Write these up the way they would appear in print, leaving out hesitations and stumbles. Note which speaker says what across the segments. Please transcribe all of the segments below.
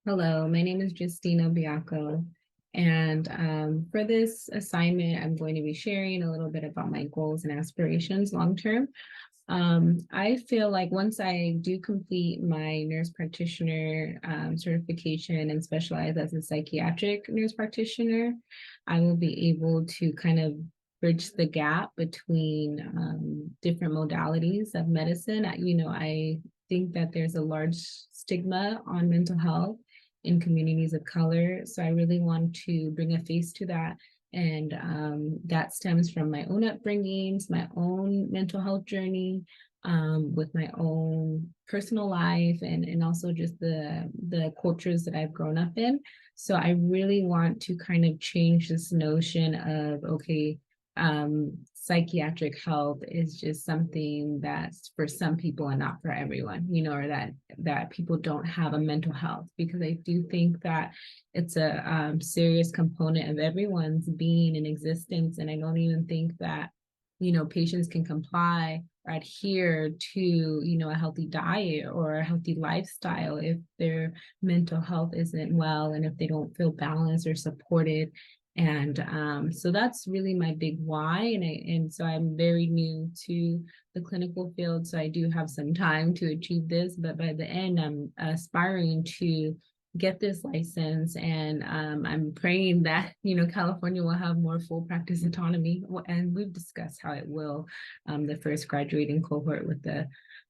Speaker 1: Hello, my name is Justina Bianco, and for this assignment, I'm going to be sharing a little bit about my goals and aspirations long term. I feel like once I do complete my nurse practitioner certification and specialize as a psychiatric nurse practitioner, I will be able to kind of bridge the gap between different modalities of medicine. I think that there's a large stigma on mental health in communities of color. So I really want to bring a face to that. And that stems from my own upbringings, my own mental health journey, with my own personal life, and also just the cultures that I've grown up in. So I really want to kind of change this notion of, okay, psychiatric health is just something that's for some people and not for everyone, or that people don't have a mental health, because I do think that it's a serious component of everyone's being and existence. And I don't even think that, patients can comply or adhere to, a healthy diet or a healthy lifestyle if their mental health isn't well and if they don't feel balanced or supported. And so that's really my big why. And so I'm very new to the clinical field. So I do have some time to achieve this, but by the end, I'm aspiring to get this license. And I'm praying that, California will have more full practice autonomy. And we've discussed how it will, the first graduating cohort with the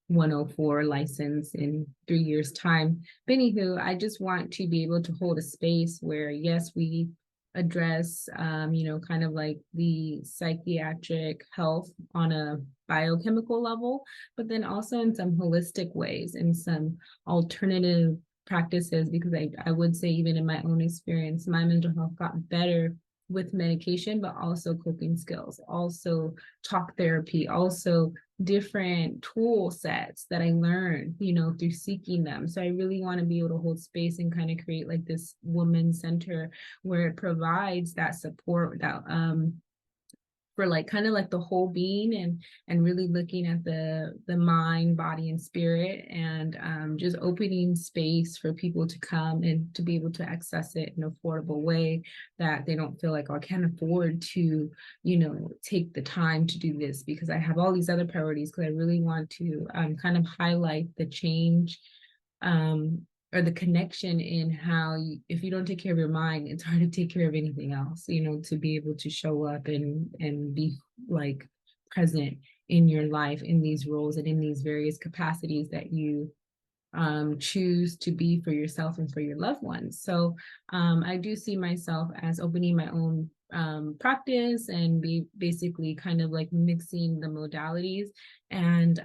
Speaker 1: 104 license in 3 years' time. But anywho, I just want to be able to hold a space where, yes, we address, kind of like the psychiatric health on a biochemical level, but then also in some holistic ways and some alternative practices, because I would say, even in my own experience, my mental health got better with medication, but also coping skills, also talk therapy, also different tool sets that I learned, through seeking them. So I really want to be able to hold space and kind of create like this woman center where it provides that support, that for like kind of like the whole being, and really looking at the mind, body, and spirit, and just opening space for people to come and to be able to access it in an affordable way, that they don't feel like, oh, I can't afford to, take the time to do this because I have all these other priorities. Because I really want to kind of highlight the change, um, or the connection in how if you don't take care of your mind, it's hard to take care of anything else, to be able to show up and be like present in your life in these roles and in these various capacities that you choose to be for yourself and for your loved ones. So I do see myself as opening my own practice and be basically kind of like mixing the modalities. And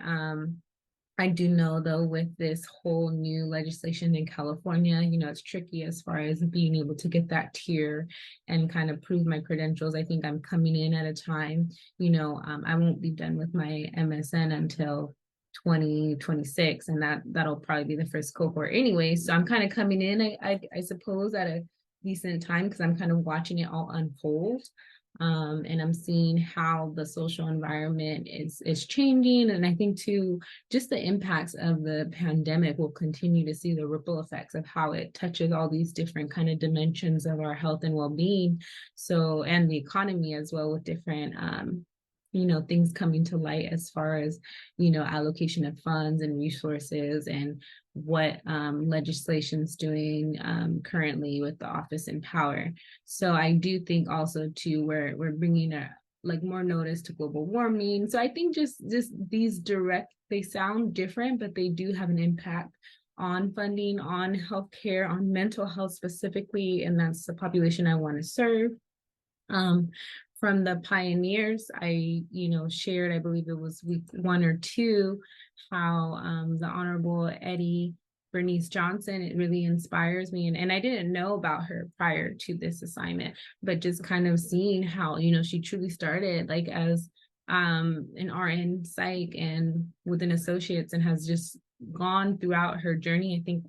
Speaker 1: I do know, though, with this whole new legislation in California, it's tricky as far as being able to get that tier and kind of prove my credentials. I think I'm coming in at a time, I won't be done with my MSN until 2026, and that'll probably be the first cohort anyway. So I'm kind of coming in, I suppose, at a decent time, because I'm kind of watching it all unfold. And I'm seeing how the social environment is changing. And I think too, just the impacts of the pandemic, will continue to see the ripple effects of how it touches all these different kind of dimensions of our health and well-being. So, and the economy as well, with different things coming to light as far as, allocation of funds and resources, and what legislation's doing currently with the office in power. So I do think also too, we're bringing a like more notice to global warming. So I think just these direct, they sound different, but they do have an impact on funding, on healthcare, on mental health specifically, and that's the population I want to serve. Um, from the pioneers, shared, I believe it was week 1 or 2, how the Honorable Eddie Bernice Johnson, it really inspires me. And I didn't know about her prior to this assignment, but just kind of seeing how, she truly started like as an RN psych and with an associates, and has just gone throughout her journey, I think,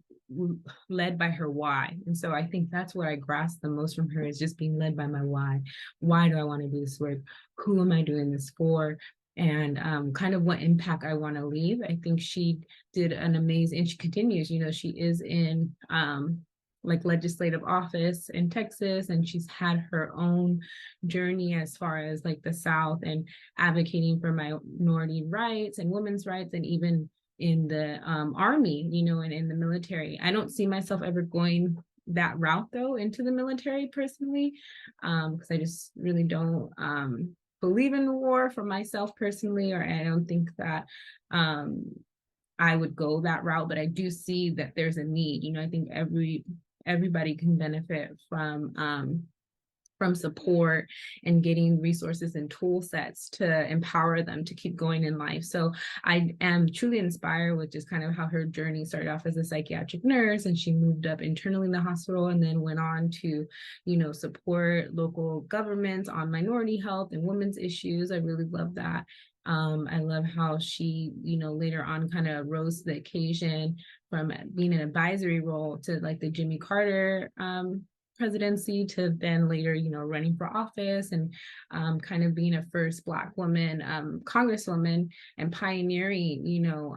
Speaker 1: led by her why. And so I think that's what I grasped the most from her, is just being led by my why. Why do I want to do this work? Who am I doing this for? And kind of what impact I want to leave. I think she did an amazing, and she continues, she is in like legislative office in Texas, and she's had her own journey as far as like the South and advocating for minority rights and women's rights, and even in the army, you know, and in the military. I don't see myself ever going that route though into the military personally, because I just really don't believe in war for myself personally, or I don't think that I would go that route, but I do see that there's a need. You know, I think everybody can benefit from support and getting resources and tool sets to empower them to keep going in life. So I am truly inspired with just kind of how her journey started off as a psychiatric nurse, and she moved up internally in the hospital and then went on to, you know, support local governments on minority health and women's issues. I really love that. I love how she, you know, later on kind of rose to the occasion from being an advisory role to like the Jimmy Carter presidency to then later, you know, running for office and kind of being a first Black woman congresswoman and pioneering, you know,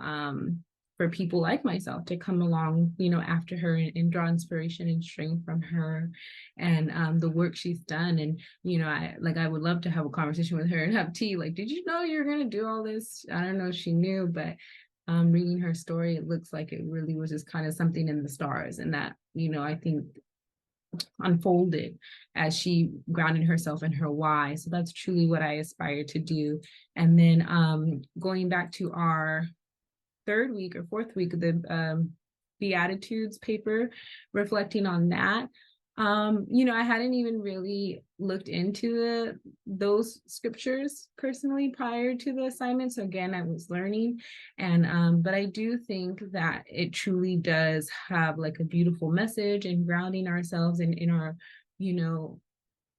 Speaker 1: for people like myself to come along, you know, after her and draw inspiration and strength from her and the work she's done. And, you know, I would love to have a conversation with her and have tea. Like, did you know you're going to do all this? I don't know if she knew, but reading her story, it looks like it really was just kind of something in the stars. And that, you know, I think unfolded as she grounded herself in her why. So that's truly what I aspire to do. And then going back to our third week or fourth week of the Beatitudes paper, reflecting on that, you know, I hadn't even really looked into those scriptures personally prior to the assignment. So again, I was learning, and but I do think that it truly does have like a beautiful message and grounding ourselves in our, you know,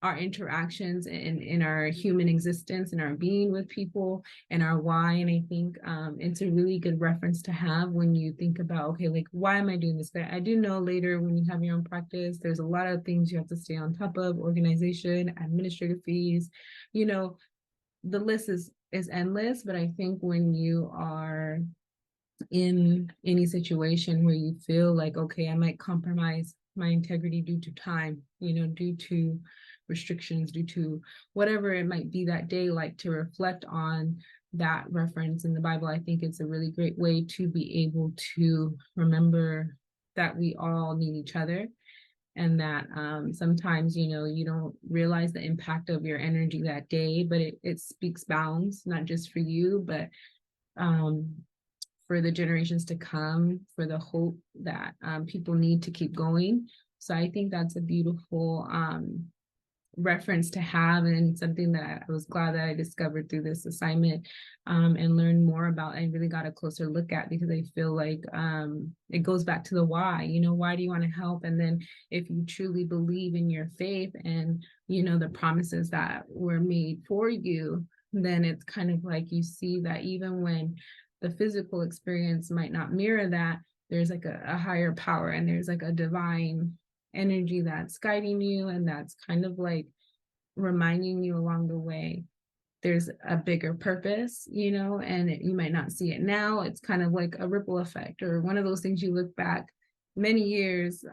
Speaker 1: our interactions in our human existence and our being with people and our why. And I think it's a really good reference to have when you think about, okay, like, why am I doing this? But I do know later when you have your own practice, there's a lot of things you have to stay on top of: organization, administrative fees, you know, the list is endless. But I think when you are in any situation where you feel like, okay, I might compromise my integrity due to time, you know, due to restrictions, due to whatever it might be that day, like to reflect on that reference in the Bible, I think it's a really great way to be able to remember that we all need each other. And that sometimes, you know, you don't realize the impact of your energy that day, but it speaks bounds, not just for you, but for the generations to come, for the hope that people need to keep going. So I think that's a beautiful reference to have, and something that I was glad that I discovered through this assignment and learned more about and really got a closer look at, because I feel like it goes back to the why. You know, why do you want to help? And then if you truly believe in your faith and, you know, the promises that were made for you, then it's kind of like you see that even when the physical experience might not mirror that, there's like a higher power, and there's like a divine energy that's guiding you, and that's kind of like reminding you along the way there's a bigger purpose, you know, and you might not see it now. It's kind of like a ripple effect, or one of those things you look back many years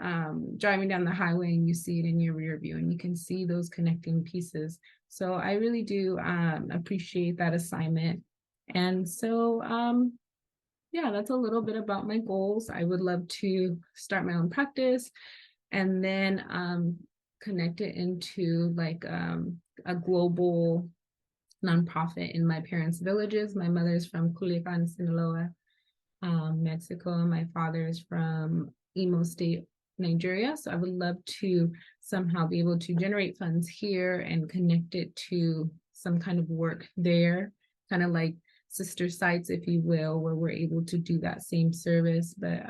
Speaker 1: driving down the highway and you see it in your rear view and you can see those connecting pieces. So I really do appreciate that assignment. And so yeah, that's a little bit about my goals. I would love to start my own practice and then connect it into like a global nonprofit in my parents' villages. My mother's from Culiacan, Sinaloa, Mexico, and my father is from Imo State, Nigeria. So I would love to somehow be able to generate funds here and connect it to some kind of work there, kind of like sister sites, if you will, where we're able to do that same service. But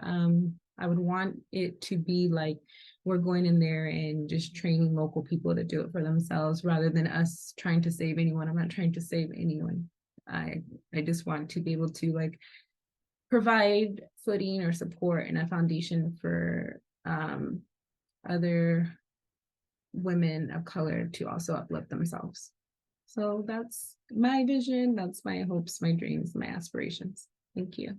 Speaker 1: I would want it to be like we're going in there and just training local people to do it for themselves rather than us trying to save anyone. I'm not trying to save anyone. I just want to be able to like provide footing or support and a foundation for other women of color to also uplift themselves. So that's my vision. That's my hopes, my dreams, my aspirations. Thank you.